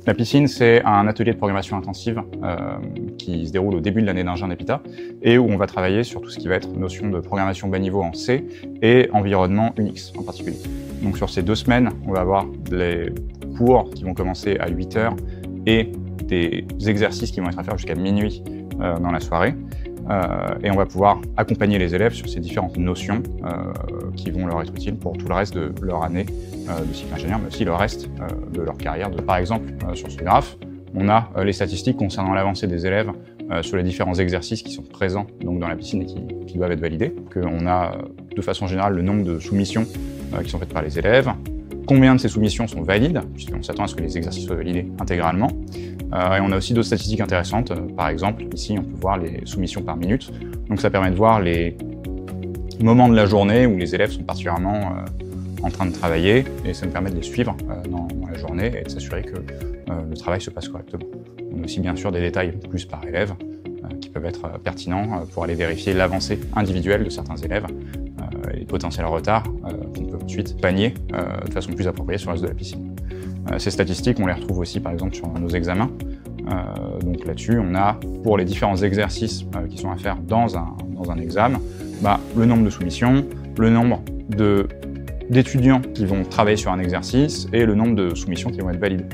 La piscine, c'est un atelier de programmation intensive qui se déroule au début de l'année d'ingé en EPITA et où on va travailler sur tout ce qui va être notion de programmation bas niveau en C et environnement Unix en particulier. Donc sur ces 2 semaines, on va avoir les cours qui vont commencer à 8 h et des exercices qui vont être à faire jusqu'à minuit dans la soirée. Et on va pouvoir accompagner les élèves sur ces différentes notions qui vont leur être utiles pour tout le reste de leur année de cycle ingénieur, mais aussi le reste de leur carrière. Par exemple, sur ce graphe, on a les statistiques concernant l'avancée des élèves sur les différents exercices qui sont présents donc, dans la piscine et qui doivent être validés. On a de façon générale le nombre de soumissions qui sont faites par les élèves, combien de ces soumissions sont valides, puisqu'on s'attend à ce que les exercices soient validés intégralement. Et on a aussi d'autres statistiques intéressantes. Par exemple, ici, on peut voir les soumissions par minute. Donc ça permet de voir les moments de la journée où les élèves sont particulièrement en train de travailler et ça nous permet de les suivre dans la journée et de s'assurer que le travail se passe correctement. On a aussi bien sûr des détails plus par élève qui peuvent être pertinents pour aller vérifier l'avancée individuelle de certains élèves et les potentiels retards qu'on peut ensuite panier de façon plus appropriée sur le reste de la piscine. Ces statistiques, on les retrouve aussi par exemple sur nos examens. Donc là-dessus, on a pour les différents exercices qui sont à faire dans un examen, le nombre de soumissions, le nombre d'étudiants qui vont travailler sur un exercice et le nombre de soumissions qui vont être validées.